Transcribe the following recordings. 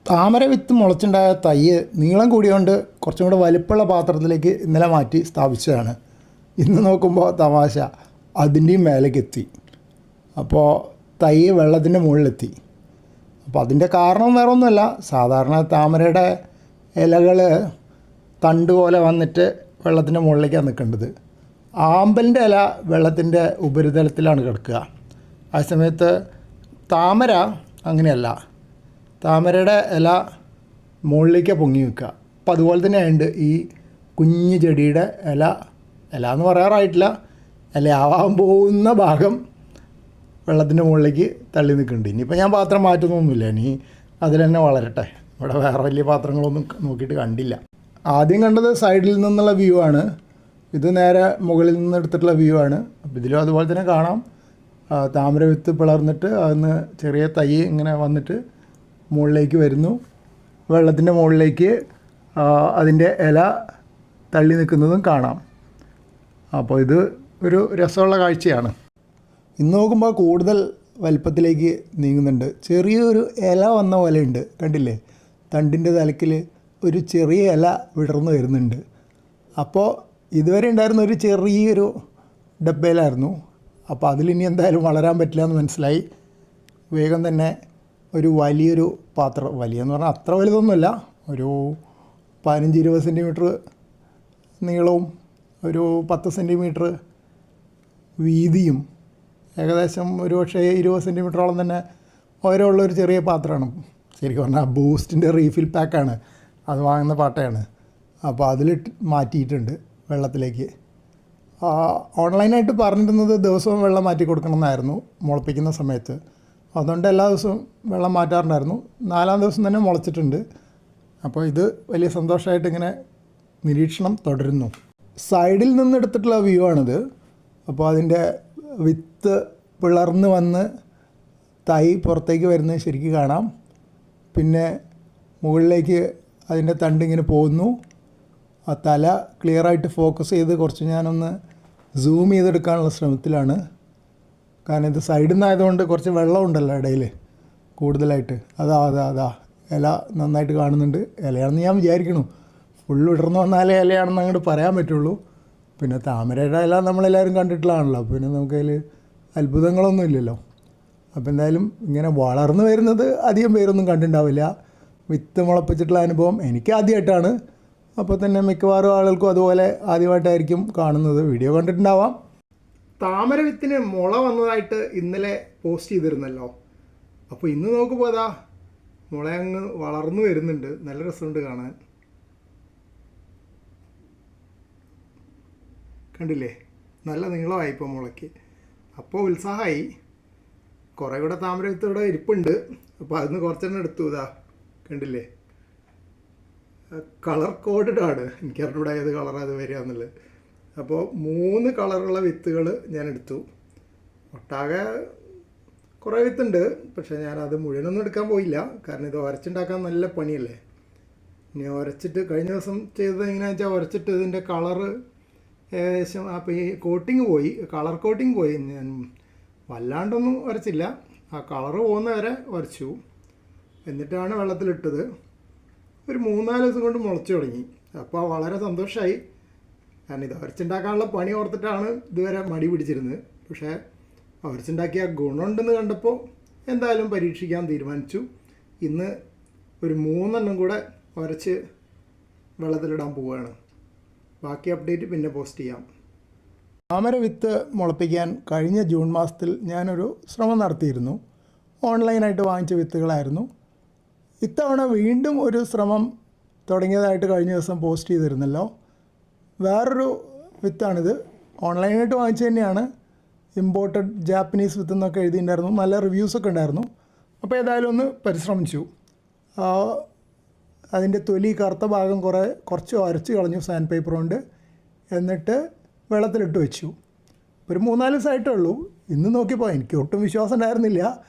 താമര വിത്ത് മുളച്ചുണ്ടായ തയ്യ് നീളം കൂടിയോണ്ട് കുറച്ചും കൂടെ വലിപ്പമുള്ള പാത്രത്തിലേക്ക് ഇന്നലെ മാറ്റി സ്ഥാപിച്ചതാണ്. ഇന്ന് നോക്കുമ്പോൾ തമാശ അതിൻ്റെയും മേലേക്ക് എത്തി. അപ്പോൾ തൈ വെള്ളത്തിൻ്റെ മുകളിലെത്തി. അപ്പോൾ അതിൻ്റെ കാരണം വേറെ ഒന്നുമല്ല, സാധാരണ താമരയുടെ ഇലകൾ തണ്ട് പോലെ വന്നിട്ട് വെള്ളത്തിൻ്റെ മുകളിലേക്കാണ് നിൽക്കേണ്ടത്. ആമ്പലിൻ്റെ ഇല വെള്ളത്തിൻ്റെ ഉപരിതലത്തിലാണ് കിടക്കുക. ആ സമയത്ത് താമര അങ്ങനെയല്ല, താമരയുടെ ഇല മുകളിലേക്കാണ് പൊങ്ങി നിൽക്കുക. അപ്പം അതുപോലെ തന്നെ ഉണ്ട് ഈ കുഞ്ഞു ചെടിയുടെ ഇല എന്ന് പറയാറായിട്ടില്ല, ഇല ആവാൻ പോകുന്ന ഭാഗം വെള്ളത്തിൻ്റെ മുകളിലേക്ക് തള്ളി നിൽക്കുന്നുണ്ട്. ഇനിയിപ്പോൾ ഞാൻ പാത്രം മാറ്റുന്നൊന്നുമില്ല, ഇനി അതിൽ തന്നെ വളരട്ടെ. ഇവിടെ വേറെ വലിയ പാത്രങ്ങളൊന്നും നോക്കിയിട്ട് കണ്ടില്ല. ആദ്യം കണ്ടത് സൈഡിൽ നിന്നുള്ള വ്യൂ ആണ്, ഇത് നേരെ മുകളിൽ നിന്ന് എടുത്തിട്ടുള്ള വ്യൂ ആണ്. അപ്പോൾ ഇതിലും അതുപോലെ തന്നെ കാണാം, താമര വിത്ത് പിളർന്നിട്ട് അതിന് ചെറിയ തൈ ഇങ്ങനെ വന്നിട്ട് മുകളിലേക്ക് വരുന്നു. വെള്ളത്തിൻ്റെ മുകളിലേക്ക് അതിൻ്റെ ഇല തള്ളി നിൽക്കുന്നതും കാണാം. അപ്പോൾ ഇത് ഒരു രസമുള്ള കാഴ്ചയാണ്. ഇന്ന് നോക്കുമ്പോൾ കൂടുതൽ വലിപ്പത്തിലേക്ക് നീങ്ങുന്നുണ്ട്. ചെറിയൊരു ഇല വന്ന പോലെ ഉണ്ട്, കണ്ടില്ലേ? തണ്ടിൻ്റെ തലക്കിൽ ഒരു ചെറിയ ഇല വിടർന്നു വരുന്നുണ്ട്. അപ്പോൾ ഇതുവരെ ഉണ്ടായിരുന്ന ഒരു ചെറിയൊരു ഡബ്ബയിലായിരുന്നു. അപ്പോൾ അതിലിനി എന്തായാലും വളരാൻ പറ്റില്ല എന്ന് മനസ്സിലായി. വേഗം തന്നെ ഒരു വലിയൊരു പാത്രം, വലിയെന്ന് പറഞ്ഞാൽ അത്ര വലുതൊന്നുമല്ല, ഒരു 15-20 സെൻറ്റിമീറ്റർ നീളവും ഒരു 10 സെൻറ്റിമീറ്റർ വീതിയും ഏകദേശം ഒരു പക്ഷേ 20 സെൻറ്റിമീറ്ററോളം തന്നെ ഉയരമുള്ളൊരു ചെറിയ പാത്രമാണ്. ശരിക്കും പറഞ്ഞാൽ ബൂസ്റ്റിൻ്റെ റീഫിൽ പാക്കാണ്, അത് വാങ്ങുന്ന പാട്ടയാണ്. അപ്പോൾ അതിലിട്ട് മാറ്റിയിട്ടുണ്ട് വെള്ളത്തിലേക്ക്. ഓൺലൈനായിട്ട് പറഞ്ഞിരുന്നത് ദിവസവും വെള്ളം മാറ്റി കൊടുക്കണം എന്നായിരുന്നു മുളപ്പിക്കുന്ന സമയത്ത്. അതുകൊണ്ട് എല്ലാ ദിവസവും വെള്ളം മാറ്റാറുണ്ടായിരുന്നു. 4-ാം ദിവസം തന്നെ മുളച്ചിട്ടുണ്ട്. അപ്പോൾ ഇത് വലിയ സന്തോഷമായിട്ട് ഇങ്ങനെ നിരീക്ഷണം തുടരുന്നു. സൈഡിൽ നിന്നെടുത്തിട്ടുള്ള വ്യൂ ആണിത്. അപ്പോൾ അതിൻ്റെ വിത്ത് പിളർന്ന് വന്ന് തൈ പുറത്തേക്ക് വരുന്നത് ശരിക്കും കാണാം. പിന്നെ മുകളിലേക്ക് അതിൻ്റെ തണ്ടിങ്ങനെ പോകുന്നു. ആ തല ക്ലിയറായിട്ട് ഫോക്കസ് ചെയ്ത് കുറച്ച് ഞാനൊന്ന് സൂം ചെയ്തെടുക്കാനുള്ള ശ്രമത്തിലാണ്. കാരണം ഇത് സൈഡിൽ നിന്നായതുകൊണ്ട് കുറച്ച് വെള്ളമുണ്ടല്ലോ ഇടയിൽ കൂടുതലായിട്ട്. അതാ ഇല നന്നായിട്ട് കാണുന്നുണ്ട്. ഇലയാണെന്ന് ഞാൻ വിചാരിക്കണു. ഫുള്ള് വിടർന്നു വന്നാലേ ഇലയാണെന്ന് അങ്ങോട്ട് പറയാൻ പറ്റുള്ളൂ. പിന്നെ താമരയുടെ ഇല നമ്മളെല്ലാവരും കണ്ടിട്ടുള്ളതാണല്ലോ, പിന്നെ നമുക്കതിൽ അത്ഭുതങ്ങളൊന്നും ഇല്ലല്ലോ. അപ്പോൾ എന്തായാലും ഇങ്ങനെ വളർന്നു വരുന്നത് അധികം പേരൊന്നും കണ്ടിട്ടുണ്ടാവില്ല. വിത്ത് മുളപ്പിച്ചിട്ടുള്ള അനുഭവം എനിക്ക് ആദ്യമായിട്ടാണ്. അപ്പോൾ തന്നെ മിക്കവാറും ആളുകൾക്കും അതുപോലെ ആദ്യമായിട്ടായിരിക്കും കാണുന്നത്. വീഡിയോ കണ്ടിട്ടുണ്ടാവാം. താമര വിത്തിന് മുള വന്നതായിട്ട് ഇന്നലെ പോസ്റ്റ് ചെയ്തിരുന്നല്ലോ. അപ്പോൾ ഇന്ന് നോക്കുമ്പോൾ അതാ മുള അങ്ങ് വളർന്നു വരുന്നുണ്ട്. നല്ല രസമുണ്ട് കാണാൻ. കണ്ടില്ലേ, നല്ല നീളമായി ഇപ്പോൾ മുളയ്ക്ക്. അപ്പോൾ ഉത്സാഹമായി. കുറേ കൂടെ താമര വിത്ത് ഇവിടെ ഇരിപ്പുണ്ട്. അപ്പോൾ അതിന് കുറച്ചെണ്ണം എടുത്തു. ഇതാ കണ്ടില്ലേ, കളർ കോഡഡ് ആണ്. എനിക്കറിഞ്ഞൂടെ ഏത് കളറാണ് അത് വരിക എന്നുള്ളത്. അപ്പോൾ 3 കളറുള്ള വിത്തുകൾ ഞാൻ എടുത്തു. ഒട്ടാകെ കുറേ വിത്തുണ്ട്, പക്ഷേ ഞാനത് മുഴുവനൊന്നും എടുക്കാൻ പോയില്ല. കാരണം ഇത് ഉരച്ചുണ്ടാക്കാൻ നല്ല പണിയല്ലേ. ഇനി ഉരച്ചിട്ട് കഴിഞ്ഞ ദിവസം ചെയ്തത് എങ്ങനെയാണെന്ന് വെച്ചാൽ ഉരച്ചിട്ട് ഇതിൻ്റെ കളറ് ഏകദേശം അപ്പോൾ ഈ കോട്ടിങ് പോയി, കളർ കോട്ടിങ് പോയി. ഞാൻ വല്ലാണ്ടൊന്നും ഉരച്ചില്ല, ആ കളറ് പോകുന്ന വരെ ഉരച്ചു. എന്നിട്ടാണ് വെള്ളത്തിലിട്ടത്. ഒരു 3-4 ദിവസം കൊണ്ട് മുളച്ചു തുടങ്ങി. അപ്പോൾ വളരെ സന്തോഷമായി. കാരണം ഇത് ഉരച്ചുണ്ടാക്കാനുള്ള പണി ഓർത്തിട്ടാണ് ഇതുവരെ മടി പിടിച്ചിരുന്നത്. പക്ഷേ ഉരച്ചുണ്ടാക്കിയ ഗുണമുണ്ടെന്ന് കണ്ടപ്പോൾ എന്തായാലും പരീക്ഷിക്കാൻ തീരുമാനിച്ചു. ഇന്ന് ഒരു 3 എണ്ണം കൂടെ ഉരച്ച് വെള്ളത്തിലിടാൻ പോവുകയാണ്. ബാക്കി അപ്ഡേറ്റ് പിന്നെ പോസ്റ്റ് ചെയ്യാം. താമര വിത്ത് മുളപ്പിക്കാൻ കഴിഞ്ഞ ജൂൺ മാസത്തിൽ ഞാനൊരു ശ്രമം നടത്തിയിരുന്നു. ഓൺലൈനായിട്ട് വാങ്ങിച്ച വിത്തുകളായിരുന്നു. ഇത്തവണ വീണ്ടും ഒരു ശ്രമം തുടങ്ങിയതായിട്ട് കഴിഞ്ഞ ദിവസം പോസ്റ്റ് ചെയ്തിരുന്നല്ലോ. വേറൊരു വിത്താണിത്. ഓൺലൈനായിട്ട് വാങ്ങിച്ചു തന്നെയാണ്. ഇമ്പോർട്ടഡ് ജാപ്പനീസ് വിത്ത് എന്നൊക്കെ എഴുതിയിട്ടുണ്ടായിരുന്നു. നല്ല റിവ്യൂസൊക്കെ ഉണ്ടായിരുന്നു. അപ്പോൾ ഏതായാലും ഒന്ന് പരിശ്രമിച്ചു. അതിൻ്റെ തൊലി കറുത്ത ഭാഗം കുറച്ച് ഉരച്ച് കളഞ്ഞു സാൻഡ് പേപ്പർ കൊണ്ട്. എന്നിട്ട് വെള്ളത്തിലിട്ട് വെച്ചു. ഒരു 3-4 ദിവസമായിട്ടേ ഉള്ളൂ. ഇന്ന് നോക്കിയപ്പോൾ എനിക്ക് ഒട്ടും വിശ്വാസം ഉണ്ടായിരുന്നില്ല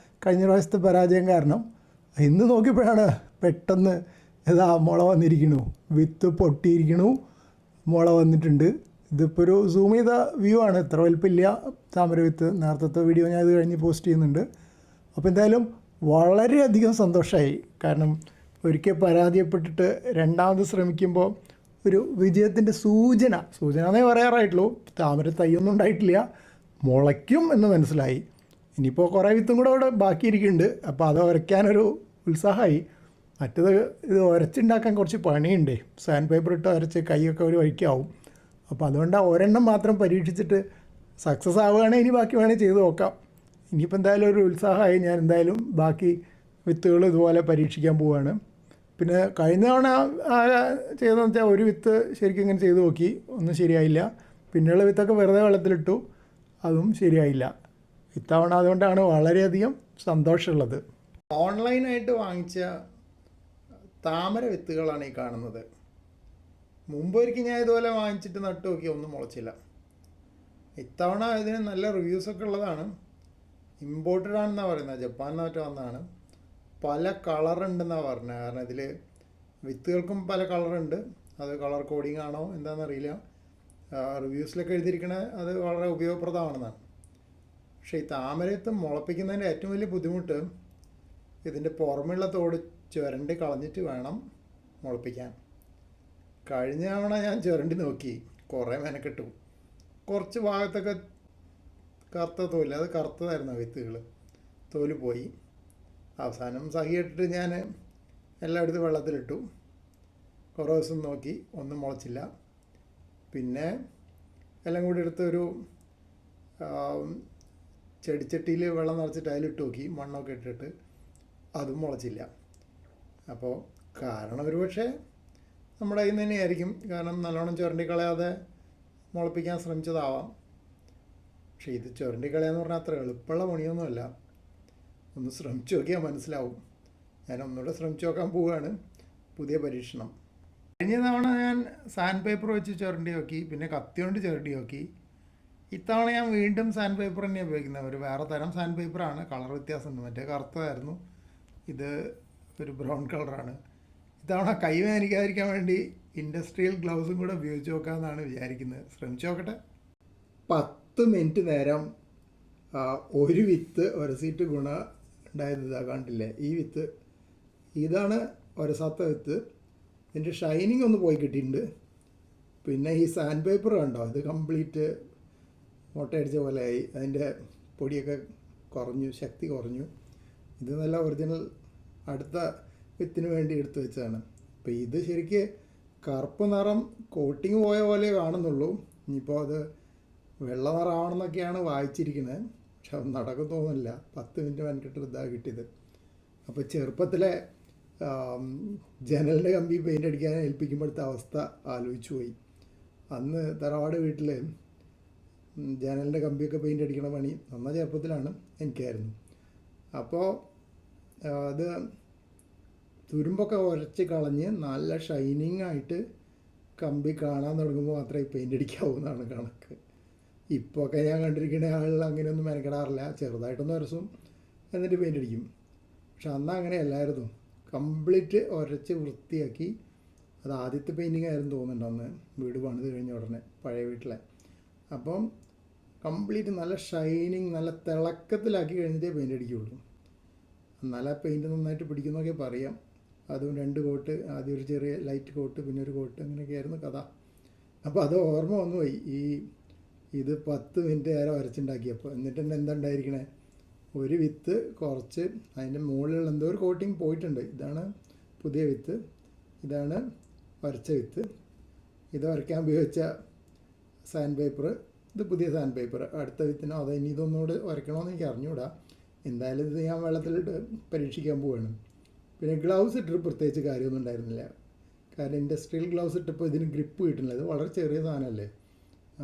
കഴിഞ്ഞ പ്രാവശ്യത്തെ പരാജയം കാരണം. ഇന്ന് നോക്കിയപ്പോഴാണ് പെട്ടെന്ന് ഇതാ മുള വന്നിരിക്കണു, വിത്ത് പൊട്ടിയിരിക്കണു, മുള വന്നിട്ടുണ്ട്. ഇതിപ്പോൾ ഒരു സൂം ചെയ്ത വ്യൂ ആണ്, ഇത്ര വലിപ്പമില്ല താമര വിത്ത്. നേരത്തെ വീഡിയോ ഞാൻ ഇത് കഴിഞ്ഞ് പോസ്റ്റ് ചെയ്യുന്നുണ്ട്. അപ്പോൾ എന്തായാലും വളരെയധികം സന്തോഷമായി. കാരണം ഒരിക്കൽ പരാജയപ്പെട്ടിട്ട് രണ്ടാമത് ശ്രമിക്കുമ്പോൾ ഒരു വിജയത്തിൻ്റെ സൂചന എന്നേ പറയാറായിട്ടുള്ളൂ. താമര തൈയൊന്നും ഉണ്ടായിട്ടില്ല, മുളയ്ക്കും എന്ന് മനസ്സിലായി. ഇനിയിപ്പോൾ കുറേ വിത്തും കൂടെ അവിടെ ബാക്കിയിരിക്കുന്നുണ്ട്. അപ്പോൾ അത് ഉരയ്ക്കാനൊരു ഉത്സാഹമായി. മറ്റത് ഇത് ഉരച്ചുണ്ടാക്കാൻ കുറച്ച് പണിയുണ്ട്. സാൻഡ് പേപ്പർ ഇട്ട് ഉരച്ച് കൈയൊക്കെ ഒരു വഴിക്കാവും. അപ്പോൾ അതുകൊണ്ട് ഒരെണ്ണം മാത്രം പരീക്ഷിച്ചിട്ട് സക്സസ് ആവുകയാണെങ്കിൽ ഇനി ബാക്കി വേണേൽ ചെയ്ത് നോക്കാം. ഇനിയിപ്പോൾ എന്തായാലും ഒരു ഉത്സാഹമായി. ഞാൻ എന്തായാലും ബാക്കി വിത്തുകൾ ഇതുപോലെ പരീക്ഷിക്കാൻ പോവുകയാണ്. പിന്നെ കഴിഞ്ഞ തവണ ചെയ്തതെന്ന് വെച്ചാൽ ഒരു വിത്ത് ശരിക്കും ഇങ്ങനെ ചെയ്ത് നോക്കി, ഒന്നും ശരിയായില്ല. പിന്നെയുള്ള വിത്തൊക്കെ വെറുതെ വെള്ളത്തിലിട്ടു, അതും ശരിയായില്ല. ഇത്തവണ അതുകൊണ്ടാണ് വളരെയധികം സന്തോഷമുള്ളത്. ഓൺലൈനായിട്ട് വാങ്ങിച്ച താമര വിത്തുകളാണ് ഈ കാണുന്നത്. മുമ്പൊരിക്കൽ ഞാൻ ഇതുപോലെ വാങ്ങിച്ചിട്ട് നട്ടു നോക്കി, ഒന്നും മുളച്ചില്ല. ഇത്തവണ ഇതിന് നല്ല റിവ്യൂസൊക്കെ ഉള്ളതാണ്. ഇമ്പോർട്ടഡ് ആണെന്നാണ് പറയുന്നത്, ജപ്പാനിൽ മറ്റോ വന്നതാണ്. പല കളറുണ്ടെന്നാണ് പറഞ്ഞത്. കാരണം ഇതിൽ വിത്തുകൾക്കും പല കളറുണ്ട്. അത് കളർ കോഡിങ് ആണോ എന്താണെന്നറിയില്ല. റിവ്യൂസിലൊക്കെ എഴുതിയിരിക്കണത് അത് വളരെ ഉപയോഗപ്രദമാണെന്നാണ്. പക്ഷേ ഈ താമരത്ത് മുളപ്പിക്കുന്നതിൻ്റെ ഏറ്റവും വലിയ ബുദ്ധിമുട്ട് ഇതിൻ്റെ പുറമെയുള്ള തോട് ചുരണ്ടി കളഞ്ഞിട്ട് വേണം മുളപ്പിക്കാൻ. കഴിഞ്ഞ തവണ ഞാൻ ചുരണ്ടി നോക്കി, കുറേ മെനക്കെട്ടു. കുറച്ച് ഭാഗത്തൊക്കെ കറുത്ത തോല്, അത് കറുത്തതായിരുന്നു വിത്തുകൾ, തോല് പോയി. അവസാനം സഹിയിട്ടിട്ട് ഞാൻ എല്ലായിടത്തും വെള്ളത്തിലിട്ടു. കുറേ ദിവസം നോക്കി, ഒന്നും മുളച്ചില്ല. പിന്നെ എല്ലാം കൂടി എടുത്തൊരു ചെടിച്ചട്ടിയിൽ വെള്ളം നിറച്ചിട്ട് അതിലിട്ട് നോക്കി, മണ്ണൊക്കെ ഇട്ടിട്ട്, അതും മുളച്ചില്ല. അപ്പോൾ കാരണം ഒരു പക്ഷേ നമ്മുടെ കയ്യിൽ നിന്ന് തന്നെയായിരിക്കും. കാരണം നല്ലോണം ചുരണ്ടി കളയാതെ മുളപ്പിക്കാൻ ശ്രമിച്ചതാവാം. പക്ഷേ ഇത് ചുരണ്ടി കളയാന്ന് പറഞ്ഞാൽ അത്ര എളുപ്പമുള്ള പണിയൊന്നുമല്ല. ഒന്ന് ശ്രമിച്ചു നോക്കിയാൽ മനസ്സിലാവും. ഞാൻ ഒന്നുകൂടെ ശ്രമിച്ചു നോക്കാൻ പോവുകയാണ്, പുതിയ പരീക്ഷണം. കഴിഞ്ഞ തവണ ഞാൻ സാൻഡ് പേപ്പർ വെച്ച് ചുരണ്ടി നോക്കി, പിന്നെ കത്തി കൊണ്ട് ചുരണ്ടി നോക്കി. ഇത്തവണ ഞാൻ വീണ്ടും സാൻഡ് പേപ്പർ തന്നെയാണ് ഉപയോഗിക്കുന്നത്. ഒരു വേറെ തരം സാൻഡ് പേപ്പറാണ്, കളർ വ്യത്യാസമുണ്ട്. മറ്റേ കറുത്തതായിരുന്നു, ഇത് ഒരു ബ്രൗൺ കളറാണ്. ഇത്തവണ കൈ വേദനിക്കാതിരിക്കാൻ വേണ്ടി ഇൻഡസ്ട്രിയൽ ഗ്ലൗസും കൂടെ ഉപയോഗിച്ച് നോക്കാമെന്നാണ് വിചാരിക്കുന്നത്. ശ്രമിച്ചു നോക്കട്ടെ. 10 മിനിറ്റ് നേരം ഒരു വിത്ത് ഒരസിയിട്ട് ഗുണം ഉണ്ടായത് ഇതാ കണ്ടില്ലേ, ഈ വിത്ത് ഇതാണ് ഒരസാത്ത വിത്ത്. ഇതിൻ്റെ ഷൈനിങ് ഒന്ന് പോയി കിട്ടിയിട്ടുണ്ട്. പിന്നെ ഈ സാൻഡ് പേപ്പർ കണ്ടോ, ഇത് കംപ്ലീറ്റ് മുട്ടയടിച്ച പോലെയായി. അതിൻ്റെ പൊടിയൊക്കെ കുറഞ്ഞു, ശക്തി കുറഞ്ഞു. ഇത് നല്ല ഒറിജിനൽ അടുത്ത വിത്തിന് വേണ്ടി എടുത്തു വെച്ചതാണ്. അപ്പോൾ ഇത് ശരിക്ക് കറുപ്പ് നിറം കോട്ടിങ് പോയ പോലെ കാണുന്നുള്ളൂ. ഇനിയിപ്പോൾ അത് വെള്ള നിറമാണെന്നൊക്കെയാണ് വായിച്ചിരിക്കുന്നത്. പക്ഷെ അത് നടക്കും തോന്നുന്നില്ല. 10 മിനിറ്റ് മെനക്കെട്ട് ഇതാണ് കിട്ടിയത്. അപ്പോൾ ചെറുപ്പത്തിലെ ജനലിൻ്റെ കമ്പി പെയിൻ്റ് അടിക്കാൻ ഏൽപ്പിക്കുമ്പോഴത്തെ അവസ്ഥ ആലോചിച്ചു പോയി. അന്ന് തറവാട് വീട്ടിൽ ജനലിൻ്റെ കമ്പിയൊക്കെ പെയിൻ്റ് അടിക്കണ പണി നന്ന ചെറുപ്പത്തിലാണ് എനിക്കായിരുന്നു. അപ്പോൾ അത് തുരുമ്പൊക്കെ ഉരച്ച് കളഞ്ഞ് നല്ല ഷൈനിങ് ആയിട്ട് കമ്പി കാണാൻ തുടങ്ങുമ്പോൾ മാത്രമേ പെയിൻ്റ് അടിക്കാവൂ എന്നാണ് കണക്ക്. ഇപ്പോൾ ഒക്കെ ഞാൻ കണ്ടിരിക്കുന്ന ആളിൽ അങ്ങനെയൊന്നും മെനക്കെടാറില്ല. ചെറുതായിട്ടൊന്ന് ഉരസും എന്നിട്ട് പെയിൻ്റ് അടിക്കും. പക്ഷെ അന്ന് അങ്ങനെയല്ലായിരുന്നു. കംപ്ലീറ്റ് ഉരച്ച് വൃത്തിയാക്കി. അത് ആദ്യത്തെ പെയിൻറ്റിങ് ആയിരുന്നു തോന്നുന്നുണ്ട് അന്ന്, വീട് പണിത് കഴിഞ്ഞ ഉടനെ, പഴയ വീട്ടിലെ. അപ്പം കംപ്ലീറ്റ് നല്ല ഷൈനിങ്, നല്ല തിളക്കത്തിലാക്കി കഴിഞ്ഞിട്ടേ പെയിൻ്റ് അടിക്കുകയുള്ളൂ. എന്നാലും ആ പെയിൻറ്റ് നന്നായിട്ട് പിടിക്കുന്നതൊക്കെ പറയാം. അതും 2 കോട്ട്, ആദ്യം ഒരു ചെറിയ ലൈറ്റ് കോട്ട്, പിന്നെ ഒരു കോട്ട്, അങ്ങനെയൊക്കെയായിരുന്നു കഥ. അപ്പോൾ അത് ഓർമ്മ വന്നുപോയി. ഇത് 10 മിനിറ്റ് നേരം വരച്ചുണ്ടാക്കിയപ്പോൾ. എന്നിട്ട് തന്നെ എന്താ ഉണ്ടായിരിക്കണേ, ഒരു വിത്ത് കുറച്ച് അതിൻ്റെ മുകളിലുള്ള എന്തോ ഒരു കോട്ടിങ് പോയിട്ടുണ്ട്. ഇതാണ് പുതിയ വിത്ത്, ഇതാണ് വരച്ച വിത്ത്. ഇത് വരയ്ക്കാൻ ഉപയോഗിച്ച സാൻഡ് പേപ്പർ, ഇത് പുതിയ സാൻഡ് പേപ്പർ. അടുത്ത വിത്തിനോ അതോ ഇനി ഇതൊന്നുകൂടെ വരയ്ക്കണമെന്ന് എനിക്ക് അറിഞ്ഞുകൂടാ. എന്തായാലും ഇത് ഞാൻ വെള്ളത്തിലിട്ട് പരീക്ഷിക്കാൻ പോവുകയാണ്. പിന്നെ ഗ്ലൗസ് ഇട്ടിട്ട് പ്രത്യേകിച്ച് കാര്യമൊന്നും ഉണ്ടായിരുന്നില്ല. കാരണം ഇൻഡസ്ട്രിയൽ ഗ്ലൗസ് ഇട്ടപ്പോൾ ഇതിന് ഗ്രിപ്പ് കിട്ടുന്നില്ല. ഇത് വളരെ ചെറിയ സാധനമല്ലേ,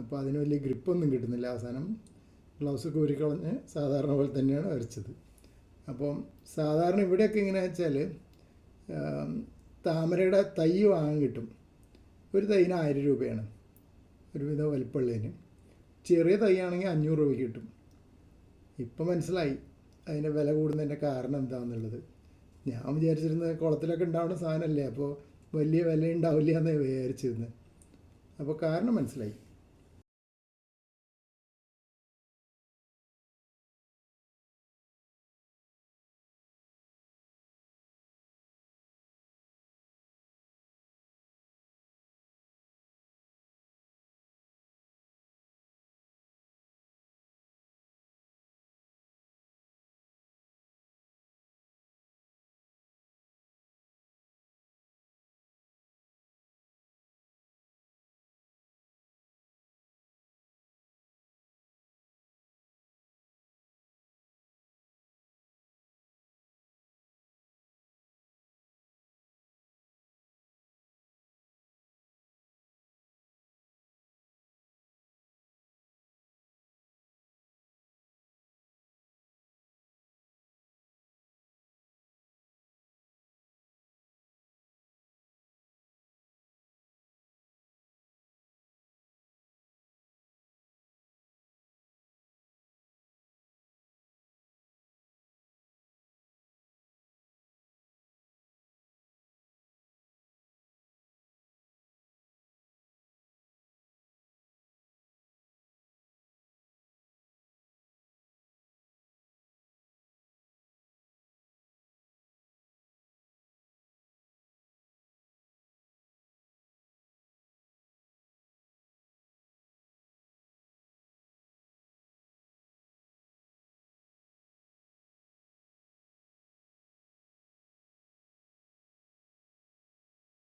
അപ്പോൾ അതിന് വലിയ ഗ്രിപ്പൊന്നും കിട്ടുന്നില്ല. അവസാനം ഗ്ലൗസൊക്കെ ഊരിക്കളഞ്ഞ് സാധാരണ പോലെ തന്നെയാണ് വരച്ചത്. അപ്പം സാധാരണ ഇവിടെയൊക്കെ എങ്ങനെയാണെന്ന് വെച്ചാൽ താമരയുടെ തൈ വാങ്ങാൻ കിട്ടും. ഒരു തൈന് 1000 രൂപയാണ് ഒരുവിധം വലിപ്പമുള്ളതിന്. ചെറിയ തൈയാണെങ്കിൽ 500 രൂപയ്ക്ക് കിട്ടും. ഇപ്പം മനസ്സിലായി അതിൻ്റെ വില കൂടുന്നതിൻ്റെ കാരണം എന്താണെന്നുള്ളത്. ഞാൻ വിചാരിച്ചിരുന്നത് കുളത്തിലൊക്കെ ഉണ്ടാവുന്ന സാധനമല്ലേ, അപ്പോൾ വലിയ വില ഉണ്ടാവില്ല എന്നേ വിചാരിച്ചിരുന്നത്. അപ്പോൾ കാരണം മനസ്സിലായി.